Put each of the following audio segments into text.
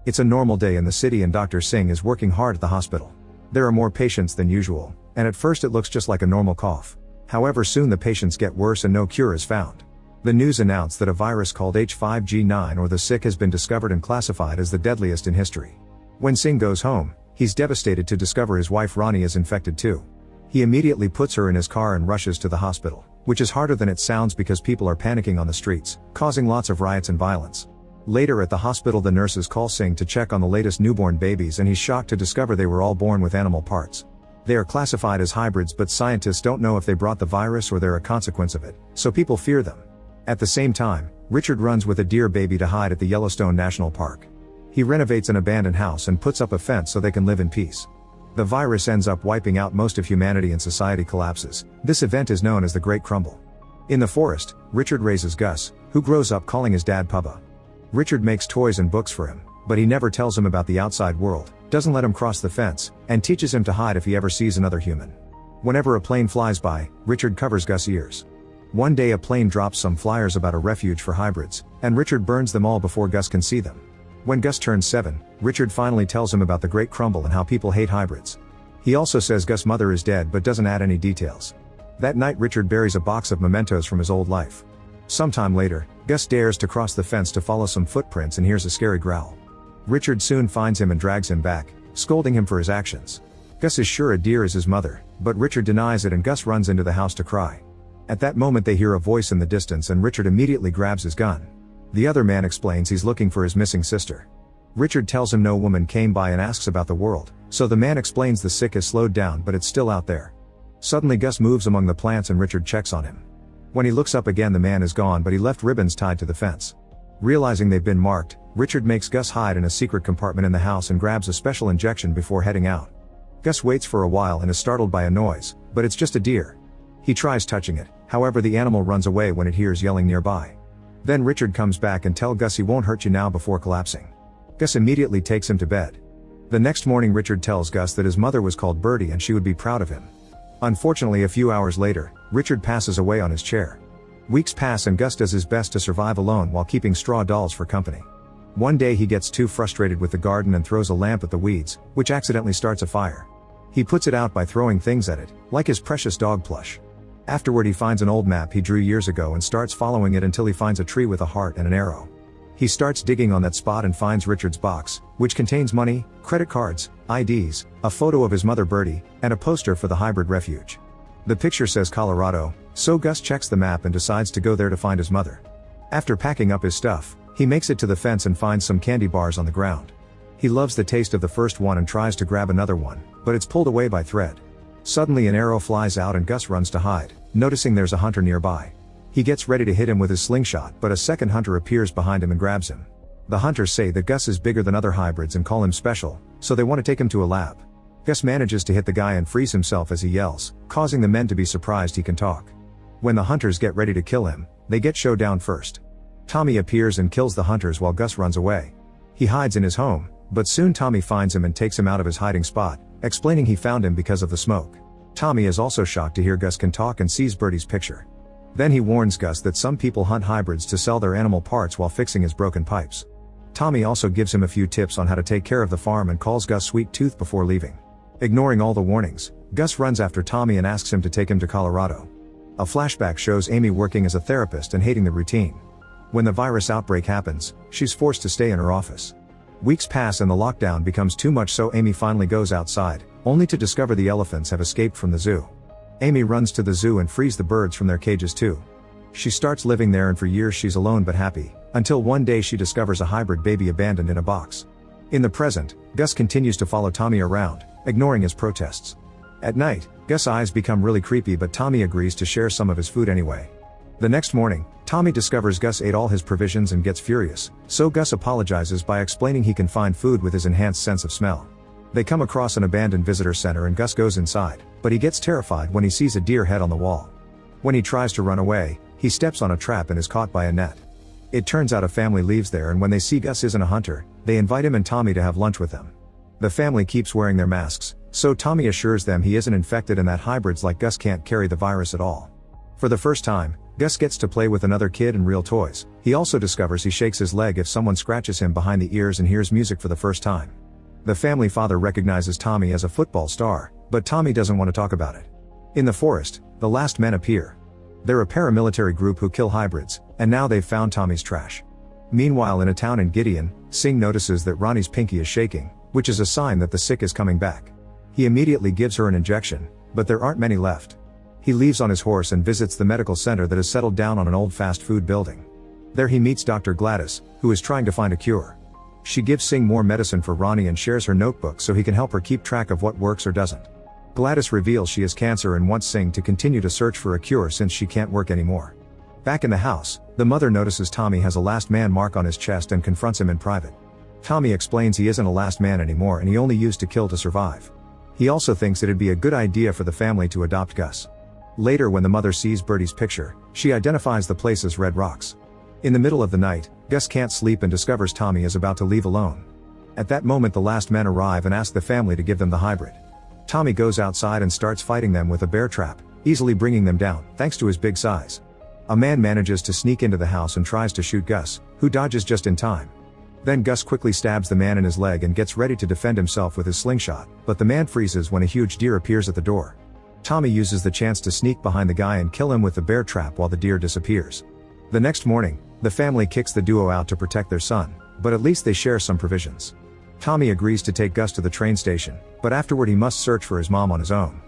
It's a normal day in the city and Dr. Singh is working hard at the hospital. There are more patients than usual, and at first it looks just like a normal cough. However, soon the patients get worse and no cure is found. The news announced that a virus called H5G9 or the sick has been discovered and classified as the deadliest in history. When Singh goes home, he's devastated to discover his wife Rani is infected too. He immediately puts her in his car and rushes to the hospital, which is harder than it sounds because people are panicking on the streets, causing lots of riots and violence. Later at the hospital, the nurses call Singh to check on the latest newborn babies and he's shocked to discover they were all born with animal parts. They are classified as hybrids, but scientists don't know if they brought the virus or they're a consequence of it, so people fear them. At the same time, Richard runs with a deer baby to hide at the Yellowstone National Park. He renovates an abandoned house and puts up a fence so they can live in peace. The virus ends up wiping out most of humanity and society collapses. This event is known as the Great Crumble. In the forest, Richard raises Gus, who grows up calling his dad Papa. Richard makes toys and books for him, but he never tells him about the outside world, doesn't let him cross the fence, and teaches him to hide if he ever sees another human. Whenever a plane flies by, Richard covers Gus' ears. One day a plane drops some flyers about a refuge for hybrids, and Richard burns them all before Gus can see them. When Gus turns 7, Richard finally tells him about the Great Crumble and how people hate hybrids. He also says Gus' mother is dead but doesn't add any details. That night Richard buries a box of mementos from his old life. Sometime later, Gus dares to cross the fence to follow some footprints and hears a scary growl. Richard soon finds him and drags him back, scolding him for his actions. Gus is sure a deer is his mother, but Richard denies it and Gus runs into the house to cry. At that moment they hear a voice in the distance and Richard immediately grabs his gun. The other man explains he's looking for his missing sister. Richard tells him no woman came by and asks about the world, so the man explains the sick has slowed down but it's still out there. Suddenly Gus moves among the plants and Richard checks on him. When he looks up again the man is gone but he left ribbons tied to the fence. Realizing they've been marked, Richard makes Gus hide in a secret compartment in the house and grabs a special injection before heading out. Gus waits for a while and is startled by a noise, but it's just a deer. He tries touching it, however the animal runs away when it hears yelling nearby. Then Richard comes back and tells Gus he won't hurt you now before collapsing. Gus immediately takes him to bed. The next morning Richard tells Gus that his mother was called Birdie and she would be proud of him. Unfortunately, a few hours later, Richard passes away on his chair. Weeks pass and Gus does his best to survive alone while keeping straw dolls for company. One day he gets too frustrated with the garden and throws a lamp at the weeds, which accidentally starts a fire. He puts it out by throwing things at it, like his precious dog plush. Afterward he finds an old map he drew years ago and starts following it until he finds a tree with a heart and an arrow. He starts digging on that spot and finds Richard's box, which contains money, credit cards, IDs, a photo of his mother Birdie, and a poster for the hybrid refuge. The picture says Colorado, so Gus checks the map and decides to go there to find his mother. After packing up his stuff, he makes it to the fence and finds some candy bars on the ground. He loves the taste of the first one and tries to grab another one, but it's pulled away by thread. Suddenly an arrow flies out and Gus runs to hide, noticing there's a hunter nearby. He gets ready to hit him with his slingshot but a second hunter appears behind him and grabs him. The hunters say that Gus is bigger than other hybrids and call him special, so they want to take him to a lab. Gus manages to hit the guy and frees himself as he yells, causing the men to be surprised he can talk. When the hunters get ready to kill him, they get showdown first. Tommy appears and kills the hunters while Gus runs away. He hides in his home, but soon Tommy finds him and takes him out of his hiding spot, explaining he found him because of the smoke. Tommy is also shocked to hear Gus can talk and sees Birdie's picture. Then he warns Gus that some people hunt hybrids to sell their animal parts while fixing his broken pipes. Tommy also gives him a few tips on how to take care of the farm and calls Gus Sweet Tooth before leaving. Ignoring all the warnings, Gus runs after Tommy and asks him to take him to Colorado. A flashback shows Amy working as a therapist and hating the routine. When the virus outbreak happens, she's forced to stay in her office. Weeks pass and the lockdown becomes too much, so Amy finally goes outside, only to discover the elephants have escaped from the zoo. Amy runs to the zoo and frees the birds from their cages too. She starts living there and for years she's alone but happy, until one day she discovers a hybrid baby abandoned in a box. In the present, Gus continues to follow Tommy around, ignoring his protests. At night, Gus' eyes become really creepy but Tommy agrees to share some of his food anyway. The next morning, Tommy discovers Gus ate all his provisions and gets furious, so Gus apologizes by explaining he can find food with his enhanced sense of smell. They come across an abandoned visitor center and Gus goes inside, but he gets terrified when he sees a deer head on the wall. When he tries to run away, he steps on a trap and is caught by a net. It turns out a family lives there and when they see Gus isn't a hunter, they invite him and Tommy to have lunch with them. The family keeps wearing their masks, so Tommy assures them he isn't infected and that hybrids like Gus can't carry the virus at all. For the first time, Gus gets to play with another kid and real toys. He also discovers he shakes his leg if someone scratches him behind the ears and hears music for the first time. The family father recognizes Tommy as a football star, but Tommy doesn't want to talk about it. In the forest, the last men appear. They're a paramilitary group who kill hybrids, and now they've found Tommy's trash. Meanwhile, in a town in Gideon, Singh notices that Ronnie's pinky is shaking, which is a sign that the sick is coming back. He immediately gives her an injection, but there aren't many left. He leaves on his horse and visits the medical center that has settled down on an old fast food building. There he meets Dr. Gladys, who is trying to find a cure. She gives Singh more medicine for Ronnie and shares her notebook so he can help her keep track of what works or doesn't. Gladys reveals she has cancer and wants Singh to continue to search for a cure since she can't work anymore. Back in the house, the mother notices Tommy has a last man mark on his chest and confronts him in private. Tommy explains he isn't a last man anymore and he only used to kill to survive. He also thinks it'd be a good idea for the family to adopt Gus. Later, when the mother sees Birdie's picture, she identifies the place as Red Rocks. In the middle of the night, Gus can't sleep and discovers Tommy is about to leave alone. At that moment, the last men arrive and ask the family to give them the hybrid. Tommy goes outside and starts fighting them with a bear trap, easily bringing them down, thanks to his big size. A man manages to sneak into the house and tries to shoot Gus, who dodges just in time. Then Gus quickly stabs the man in his leg and gets ready to defend himself with his slingshot, but the man freezes when a huge deer appears at the door. Tommy uses the chance to sneak behind the guy and kill him with the bear trap while the deer disappears. The next morning, the family kicks the duo out to protect their son, but at least they share some provisions. Tommy agrees to take Gus to the train station, but afterward he must search for his mom on his own.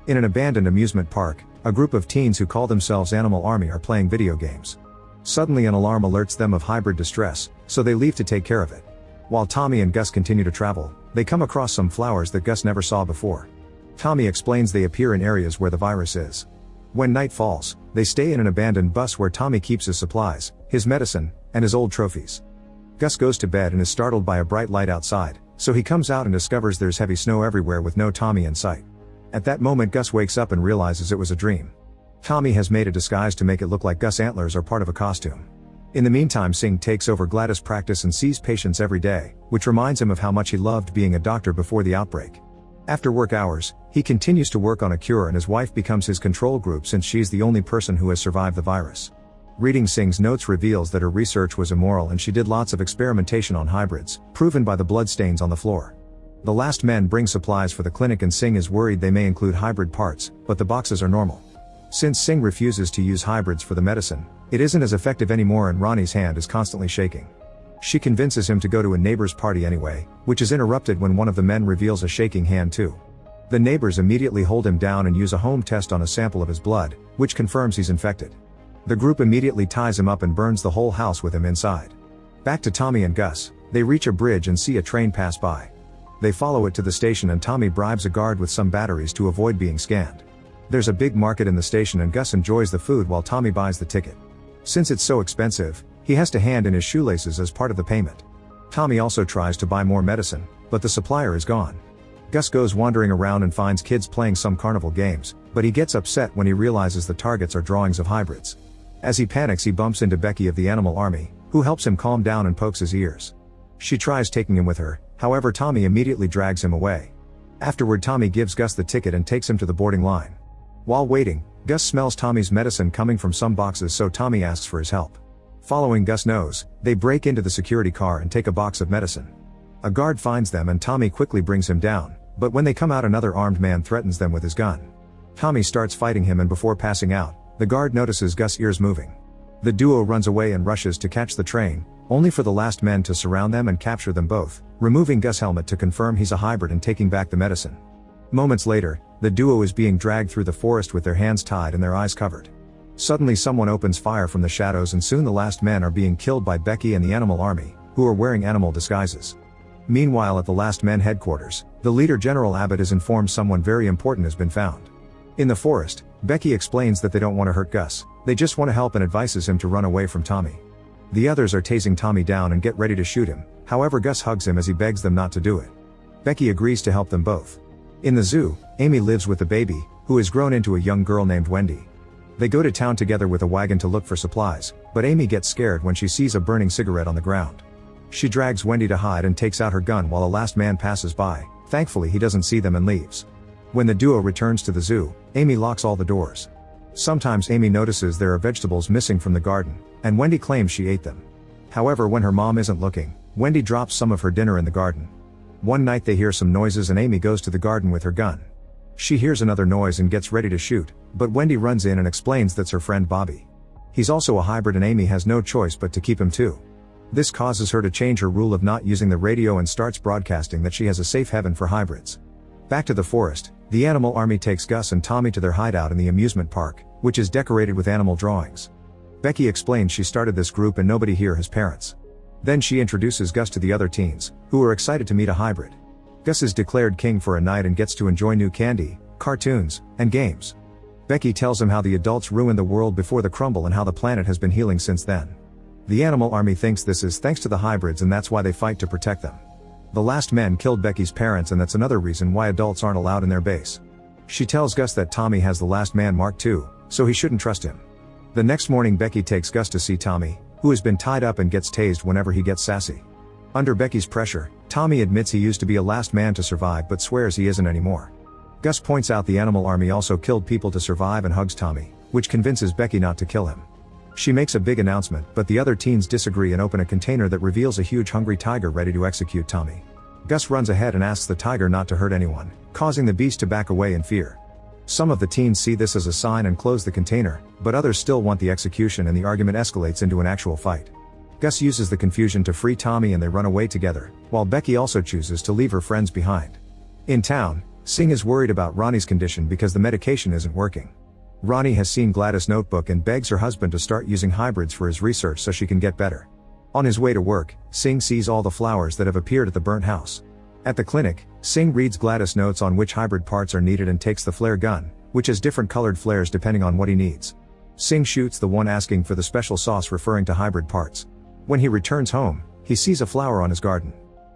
In an abandoned amusement park, a group of teens who call themselves Animal Army are playing video games. Suddenly an alarm alerts them of hybrid distress, so they leave to take care of it. While Tommy and Gus continue to travel, they come across some flowers that Gus never saw before. Tommy explains they appear in areas where the virus is. When night falls, they stay in an abandoned bus where Tommy keeps his supplies, his medicine, and his old trophies. Gus goes to bed and is startled by a bright light outside, so he comes out and discovers there's heavy snow everywhere with no Tommy in sight. At that moment, Gus wakes up and realizes it was a dream. Tommy has made a disguise to make it look like Gus' antlers are part of a costume. In the meantime, Singh takes over Gladys' practice and sees patients every day, which reminds him of how much he loved being a doctor before the outbreak. After work hours, he continues to work on a cure and his wife becomes his control group since she's the only person who has survived the virus. Reading Singh's notes reveals that her research was immoral and she did lots of experimentation on hybrids, proven by the bloodstains on the floor. The last men bring supplies for the clinic and Singh is worried they may include hybrid parts, but the boxes are normal. Since Singh refuses to use hybrids for the medicine, it isn't as effective anymore and Ronnie's hand is constantly shaking. She convinces him to go to a neighbor's party anyway, which is interrupted when one of the men reveals a shaking hand too. The neighbors immediately hold him down and use a home test on a sample of his blood, which confirms he's infected. The group immediately ties him up and burns the whole house with him inside. Back to Tommy and Gus, they reach a bridge and see a train pass by. They follow it to the station and Tommy bribes a guard with some batteries to avoid being scanned. There's a big market in the station and Gus enjoys the food while Tommy buys the ticket. Since it's so expensive, he has to hand in his shoelaces as part of the payment. Tommy also tries to buy more medicine, but the supplier is gone. Gus goes wandering around and finds kids playing some carnival games, but he gets upset when he realizes the targets are drawings of hybrids. As he panics, he bumps into Becky of the Animal Army, who helps him calm down and pokes his ears. She tries taking him with her, however Tommy immediately drags him away. Afterward, Tommy gives Gus the ticket and takes him to the boarding line. While waiting, Gus smells Tommy's medicine coming from some boxes, so Tommy asks for his help. Following Gus' nose, they break into the security car and take a box of medicine. A guard finds them and Tommy quickly brings him down, but when they come out, another armed man threatens them with his gun. Tommy starts fighting him and before passing out, the guard notices Gus' ears moving. The duo runs away and rushes to catch the train, only for the last men to surround them and capture them both, removing Gus' helmet to confirm he's a hybrid and taking back the medicine. Moments later, the duo is being dragged through the forest with their hands tied and their eyes covered. Suddenly someone opens fire from the shadows and soon the last men are being killed by Becky and the Animal Army, who are wearing animal disguises. Meanwhile, at the last men headquarters, the leader General Abbott is informed someone very important has been found. In the forest, Becky explains that they don't want to hurt Gus, they just want to help and advises him to run away from Tommy. The others are tasing Tommy down and get ready to shoot him, however Gus hugs him as he begs them not to do it. Becky agrees to help them both. In the zoo, Amy lives with the baby, who has grown into a young girl named Wendy. They go to town together with a wagon to look for supplies, but Amy gets scared when she sees a burning cigarette on the ground. She drags Wendy to hide and takes out her gun while a last man passes by. Thankfully he doesn't see them and leaves. When the duo returns to the zoo, Amy locks all the doors. Sometimes Amy notices there are vegetables missing from the garden, and Wendy claims she ate them. However, when her mom isn't looking, Wendy drops some of her dinner in the garden. One night they hear some noises and Amy goes to the garden with her gun. She hears another noise and gets ready to shoot, but Wendy runs in and explains that's her friend Bobby. He's also a hybrid and Amy has no choice but to keep him too. This causes her to change her rule of not using the radio and starts broadcasting that she has a safe haven for hybrids. Back to the forest, the animal army takes Gus and Tommy to their hideout in the amusement park, which is decorated with animal drawings. Becky explains she started this group and nobody here has parents. Then she introduces Gus to the other teens, who are excited to meet a hybrid. Gus is declared king for a night and gets to enjoy new candy, cartoons, and games. Becky tells him how the adults ruined the world before the crumble and how the planet has been healing since then. The animal army thinks this is thanks to the hybrids and that's why they fight to protect them. The last men killed Becky's parents and that's another reason why adults aren't allowed in their base. She tells Gus that Tommy has the last man mark too, so he shouldn't trust him. The next morning Becky takes Gus to see Tommy, who has been tied up and gets tased whenever he gets sassy. Under Becky's pressure, Tommy admits he used to be a last man to survive but swears he isn't anymore. Gus points out the animal army also killed people to survive and hugs Tommy, which convinces Becky not to kill him. She makes a big announcement but the other teens disagree and open a container that reveals a huge hungry tiger ready to execute Tommy. Gus runs ahead and asks the tiger not to hurt anyone, causing the beast to back away in fear. Some of the teens see this as a sign and close the container, but others still want the execution and the argument escalates into an actual fight. Gus uses the confusion to free Tommy and they run away together, while Becky also chooses to leave her friends behind. In town, Singh is worried about Ronnie's condition because the medication isn't working. Ronnie has seen Gladys' notebook and begs her husband to start using hybrids for his research so she can get better. On his way to work, Singh sees all the flowers that have appeared at the burnt house. At the clinic, Singh reads Gladys' notes on which hybrid parts are needed and takes the flare gun, which has different colored flares depending on what he needs. Singh shoots the one asking for the special sauce referring to hybrid parts. When he returns home, he sees a flower on his garden.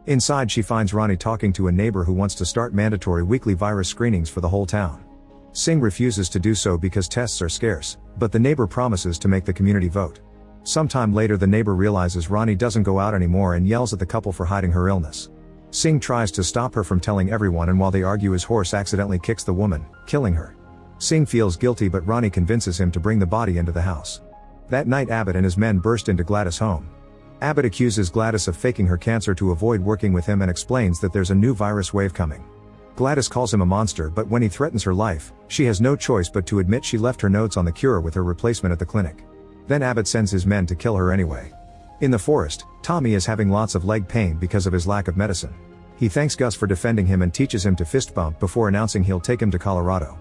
Inside she finds Ronnie talking to a neighbor who wants to start mandatory weekly virus screenings for the whole town. Singh refuses to do so because tests are scarce, but the neighbor promises to make the community vote. Sometime later the neighbor realizes Ronnie doesn't go out anymore and yells at the couple for hiding her illness. Singh tries to stop her from telling everyone and while they argue his horse accidentally kicks the woman, killing her. Singh feels guilty but Ronnie convinces him to bring the body into the house. That night Abbott and his men burst into Gladys' home. Abbott accuses Gladys of faking her cancer to avoid working with him and explains that there's a new virus wave coming. Gladys calls him a monster but when he threatens her life, she has no choice but to admit she left her notes on the cure with her replacement at the clinic. Then Abbott sends his men to kill her anyway. In the forest, Tommy is having lots of leg pain because of his lack of medicine. He thanks Gus for defending him and teaches him to fist bump before announcing he'll take him to Colorado.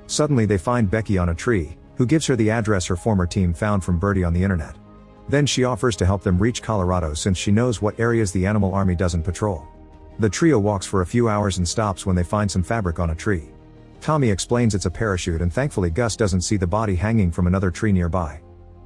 Suddenly they find Becky on a tree, who gives her the address her former team found from Birdie on the internet. Then she offers to help them reach Colorado since she knows what areas the animal army doesn't patrol. The trio walks for a few hours and stops when they find some fabric on a tree. Tommy explains it's a parachute and thankfully Gus doesn't see the body hanging from another tree nearby.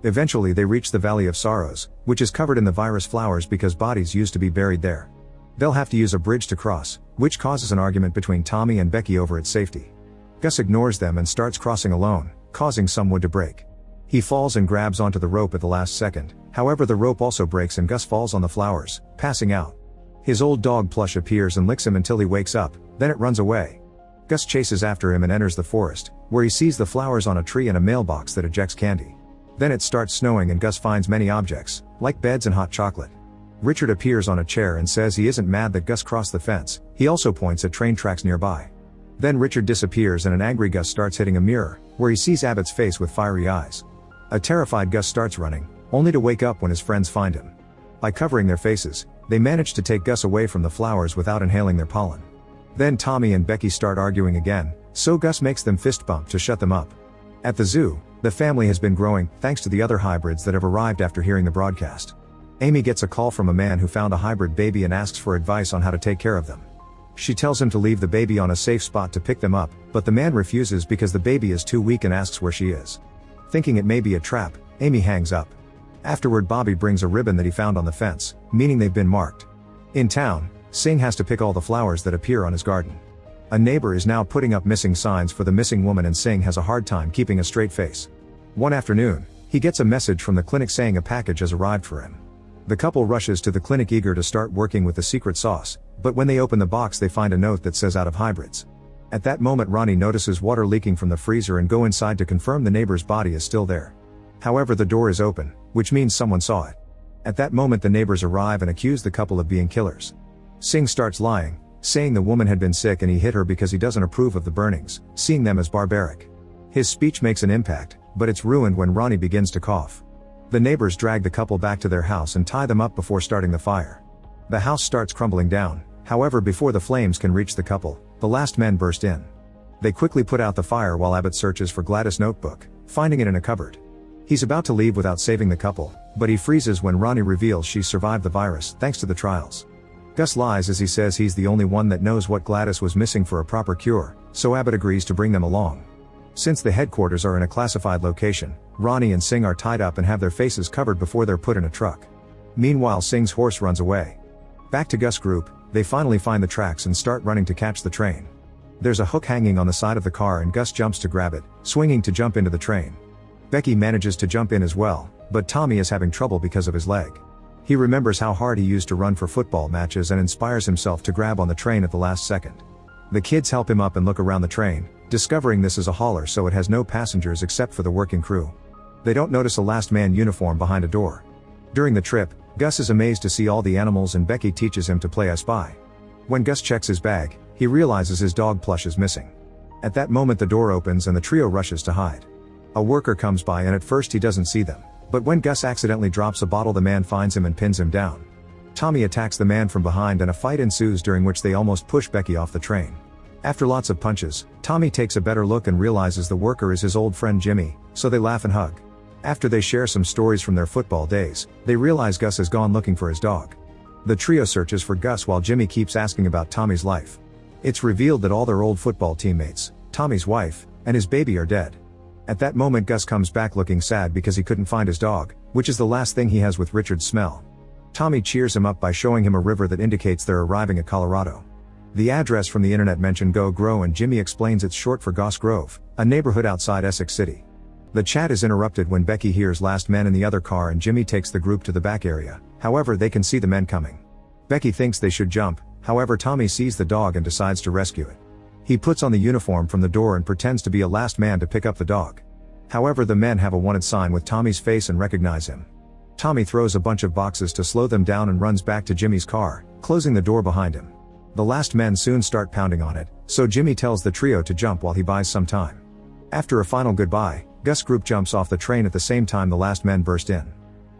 Eventually they reach the Valley of Sorrows, which is covered in the virus flowers because bodies used to be buried there. They'll have to use a bridge to cross, which causes an argument between Tommy and Becky over its safety. Gus ignores them and starts crossing alone, causing some wood to break. He falls and grabs onto the rope at the last second, however the rope also breaks and Gus falls on the flowers, passing out. His old dog Plush appears and licks him until he wakes up, then it runs away. Gus chases after him and enters the forest, where he sees the flowers on a tree and a mailbox that ejects candy. Then it starts snowing and Gus finds many objects, like beds and hot chocolate. Richard appears on a chair and says he isn't mad that Gus crossed the fence, he also points at train tracks nearby. Then Richard disappears and an angry Gus starts hitting a mirror, where he sees Abbott's face with fiery eyes. A terrified Gus starts running, only to wake up when his friends find him. By covering their faces, they manage to take Gus away from the flowers without inhaling their pollen. Then Tommy and Becky start arguing again, so Gus makes them fist bump to shut them up. At the zoo, the family has been growing, thanks to the other hybrids that have arrived after hearing the broadcast. Amy gets a call from a man who found a hybrid baby and asks for advice on how to take care of them. She tells him to leave the baby on a safe spot to pick them up, but the man refuses because the baby is too weak and asks where she is. Thinking it may be a trap, Amy hangs up. Afterward Bobby brings a ribbon that he found on the fence, meaning they've been marked. In town, Singh has to pick all the flowers that appear on his garden. A neighbor is now putting up missing signs for the missing woman and Singh has a hard time keeping a straight face. One afternoon, he gets a message from the clinic saying a package has arrived for him. The couple rushes to the clinic eager to start working with the secret sauce, but when they open the box they find a note that says out of hybrids. At that moment Ronnie notices water leaking from the freezer and go inside to confirm the neighbor's body is still there. However, the door is open, which means someone saw it. At that moment the neighbors arrive and accuse the couple of being killers. Singh starts lying, saying the woman had been sick and he hit her because he doesn't approve of the burnings, seeing them as barbaric. His speech makes an impact, but it's ruined when Ronnie begins to cough. The neighbors drag the couple back to their house and tie them up before starting the fire. The house starts crumbling down, however before the flames can reach the couple, the last men burst in. They quickly put out the fire while Abbott searches for Gladys' notebook, finding it in a cupboard. He's about to leave without saving the couple, but he freezes when Ronnie reveals she survived the virus thanks to the trials. Gus lies as he says he's the only one that knows what Gladys was missing for a proper cure, so Abbott agrees to bring them along. Since the headquarters are in a classified location, Ronnie and Singh are tied up and have their faces covered before they're put in a truck. Meanwhile Singh's horse runs away. Back to Gus' group, they finally find the tracks and start running to catch the train. There's a hook hanging on the side of the car and Gus jumps to grab it, swinging to jump into the train. Becky manages to jump in as well, but Tommy is having trouble because of his leg. He remembers how hard he used to run for football matches and inspires himself to grab on the train at the last second. The kids help him up and look around the train, discovering this is a hauler so it has no passengers except for the working crew. They don't notice a last man uniform behind a door. During the trip, Gus is amazed to see all the animals and Becky teaches him to play I Spy. When Gus checks his bag, he realizes his dog Plush is missing. At that moment the door opens and the trio rushes to hide. A worker comes by and at first he doesn't see them, but when Gus accidentally drops a bottle the man finds him and pins him down. Tommy attacks the man from behind and a fight ensues during which they almost push Becky off the train. After lots of punches, Tommy takes a better look and realizes the worker is his old friend Jimmy, so they laugh and hug. After they share some stories from their football days, they realize Gus has gone looking for his dog. The trio searches for Gus while Jimmy keeps asking about Tommy's life. It's revealed that all their old football teammates, Tommy's wife, and his baby are dead. At that moment Gus comes back looking sad because he couldn't find his dog, which is the last thing he has with Richard's smell. Tommy cheers him up by showing him a river that indicates they're arriving at Colorado. The address from the internet mentioned Go Grow and Jimmy explains it's short for Goss Grove, a neighborhood outside Essex City. The chat is interrupted when Becky hears last men in the other car and Jimmy takes the group to the back area, however they can see the men coming. Becky thinks they should jump, however Tommy sees the dog and decides to rescue it. He puts on the uniform from the door and pretends to be a last man to pick up the dog. However the men have a wanted sign with Tommy's face and recognize him. Tommy throws a bunch of boxes to slow them down and runs back to Jimmy's car, closing the door behind him. The last men soon start pounding on it, so Jimmy tells the trio to jump while he buys some time. After a final goodbye, Gus' group jumps off the train at the same time the last men burst in.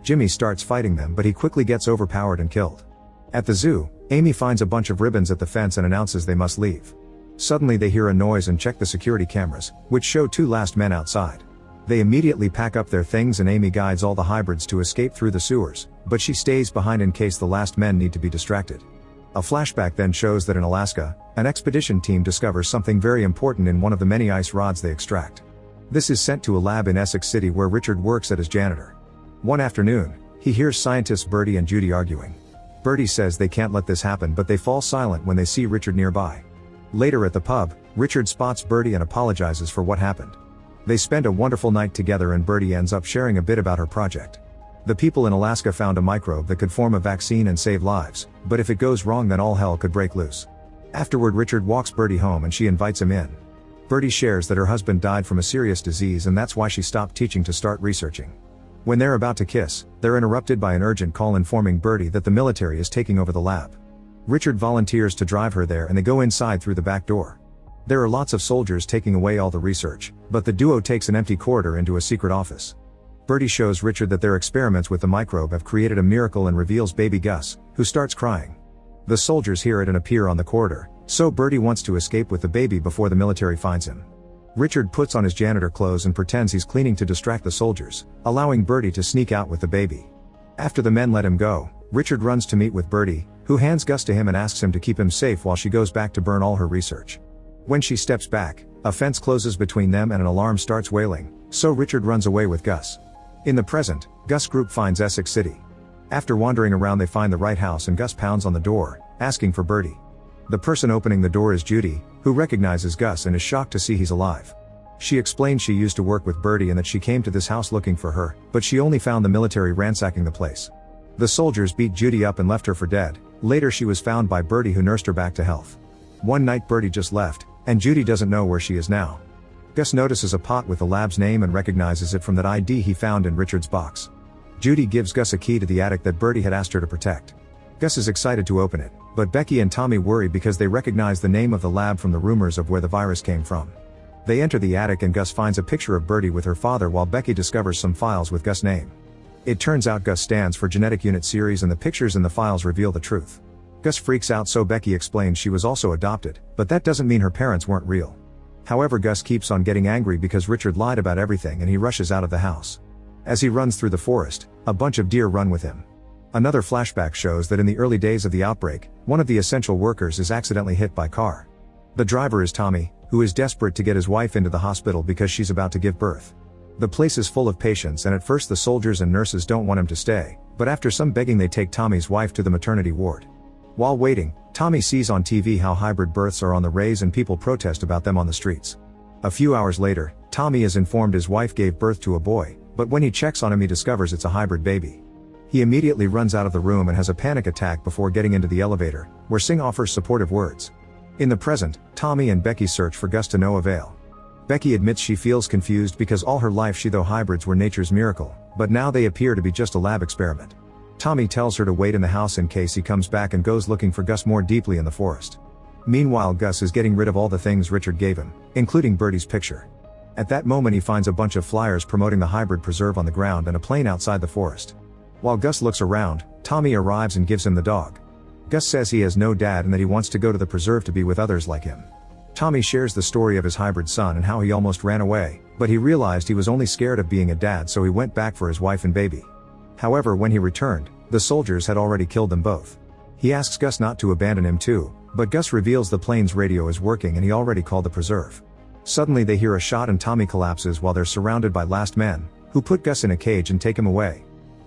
Jimmy starts fighting them but he quickly gets overpowered and killed. At the zoo, Amy finds a bunch of ribbons at the fence and announces they must leave. Suddenly they hear a noise and check the security cameras, which show two last men outside. They immediately pack up their things and Amy guides all the hybrids to escape through the sewers, but she stays behind in case the last men need to be distracted. A flashback then shows that in Alaska, an expedition team discovers something very important in one of the many ice rods they extract. This is sent to a lab in Essex City where Richard works as janitor. One afternoon, he hears scientists Bertie and Judy arguing. Bertie says they can't let this happen but they fall silent when they see Richard nearby. Later at the pub, Richard spots Bertie and apologizes for what happened. They spend a wonderful night together and Bertie ends up sharing a bit about her project. The people in Alaska found a microbe that could form a vaccine and save lives, but if it goes wrong then all hell could break loose. Afterward Richard walks Bertie home and she invites him in. Bertie shares that her husband died from a serious disease and that's why she stopped teaching to start researching. When they're about to kiss, they're interrupted by an urgent call informing Bertie that the military is taking over the lab. Richard volunteers to drive her there and they go inside through the back door. There are lots of soldiers taking away all the research, but the duo takes an empty corridor into a secret office. Bertie shows Richard that their experiments with the microbe have created a miracle and reveals baby Gus, who starts crying. The soldiers hear it and appear on the corridor, so Bertie wants to escape with the baby before the military finds him. Richard puts on his janitor clothes and pretends he's cleaning to distract the soldiers, allowing Bertie to sneak out with the baby. After the men let him go, Richard runs to meet with Bertie, who hands Gus to him and asks him to keep him safe while she goes back to burn all her research. When she steps back, a fence closes between them and an alarm starts wailing, so Richard runs away with Gus. In the present, Gus' group finds Essex City. After wandering around they find the right house and Gus pounds on the door, asking for Bertie. The person opening the door is Judy, who recognizes Gus and is shocked to see he's alive. She explains she used to work with Bertie and that she came to this house looking for her, but she only found the military ransacking the place. The soldiers beat Judy up and left her for dead. Later she was found by Bertie who nursed her back to health. One night Bertie just left, And Judy doesn't know where she is now. Gus notices a pot with the lab's name and recognizes it from that ID he found in Richard's box. Judy gives Gus a key to the attic that Bertie had asked her to protect. Gus is excited to open it, but Becky and Tommy worry because they recognize the name of the lab from the rumors of where the virus came from. They enter the attic and Gus finds a picture of Bertie with her father while Becky discovers some files with Gus' name. It turns out Gus stands for Genetic Unit Series and the pictures in the files reveal the truth. Gus freaks out, so Becky explains she was also adopted, but that doesn't mean her parents weren't real. However, Gus keeps on getting angry because Richard lied about everything and he rushes out of the house. As he runs through the forest, a bunch of deer run with him. Another flashback shows that in the early days of the outbreak, one of the essential workers is accidentally hit by a car. The driver is Tommy, who is desperate to get his wife into the hospital because she's about to give birth. The place is full of patients and at first the soldiers and nurses don't want him to stay, but after some begging they take Tommy's wife to the maternity ward. While waiting, Tommy sees on TV how hybrid births are on the rise and people protest about them on the streets. A few hours later, Tommy is informed his wife gave birth to a boy, but when he checks on him he discovers it's a hybrid baby. He immediately runs out of the room and has a panic attack before getting into the elevator, where Singh offers supportive words. In the present, Tommy and Becky search for Gus to no avail. Becky admits she feels confused because all her life she thought hybrids were nature's miracle, but now they appear to be just a lab experiment. Tommy tells her to wait in the house in case he comes back and goes looking for Gus more deeply in the forest. Meanwhile, Gus is getting rid of all the things Richard gave him, including Bertie's picture. At that moment he finds a bunch of flyers promoting the hybrid preserve on the ground and a plane outside the forest. While Gus looks around, Tommy arrives and gives him the dog. Gus says he has no dad and that he wants to go to the preserve to be with others like him. Tommy shares the story of his hybrid son and how he almost ran away, but he realized he was only scared of being a dad, so he went back for his wife and baby. However, when he returned, the soldiers had already killed them both. He asks Gus not to abandon him too, but Gus reveals the plane's radio is working and he already called the preserve. Suddenly they hear a shot and Tommy collapses while they're surrounded by last men, who put Gus in a cage and take him away.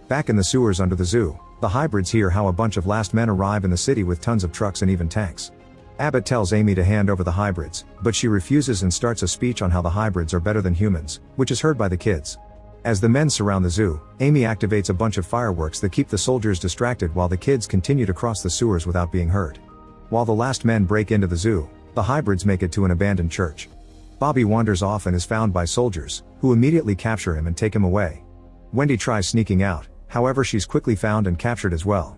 Back in the sewers under the zoo, the hybrids hear how a bunch of last men arrive in the city with tons of trucks and even tanks. Abbott tells Amy to hand over the hybrids, but she refuses and starts a speech on how the hybrids are better than humans, which is heard by the kids. As the men surround the zoo, Amy activates a bunch of fireworks that keep the soldiers distracted while the kids continue to cross the sewers without being heard. While the last men break into the zoo, the hybrids make it to an abandoned church. Bobby wanders off and is found by soldiers, who immediately capture him and take him away. Wendy tries sneaking out, however she's quickly found and captured as well.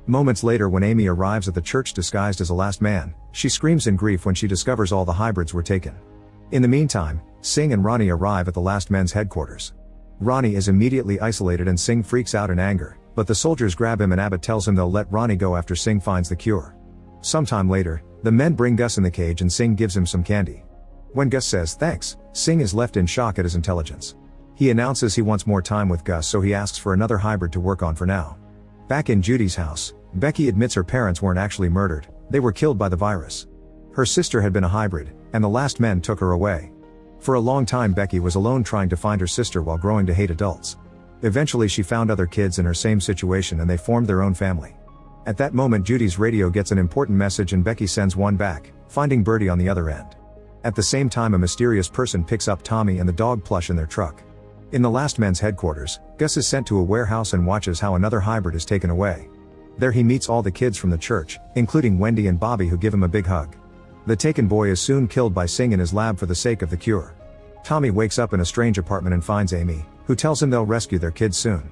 Moments later, when Amy arrives at the church disguised as a last man, she screams in grief when she discovers all the hybrids were taken. In the meantime, Singh and Ronnie arrive at the last men's headquarters. Ronnie is immediately isolated and Singh freaks out in anger, but the soldiers grab him and Abbott tells him they'll let Ronnie go after Singh finds the cure. Sometime later, the men bring Gus in the cage and Singh gives him some candy. When Gus says thanks, Singh is left in shock at his intelligence. He announces he wants more time with Gus, so he asks for another hybrid to work on for now. Back in Judy's house, Becky admits her parents weren't actually murdered, they were killed by the virus. Her sister had been a hybrid, and the last men took her away. For a long time Becky was alone trying to find her sister while growing to hate adults. Eventually she found other kids in her same situation and they formed their own family. At that moment Judy's radio gets an important message and Becky sends one back, finding Bertie on the other end. At the same time, a mysterious person picks up Tommy and the dog plush in their truck. In the last men's headquarters, Gus is sent to a warehouse and watches how another hybrid is taken away. There he meets all the kids from the church, including Wendy and Bobby, who give him a big hug. The taken boy is soon killed by Singh in his lab for the sake of the cure. Tommy wakes up in a strange apartment and finds Amy, who tells him they'll rescue their kids soon.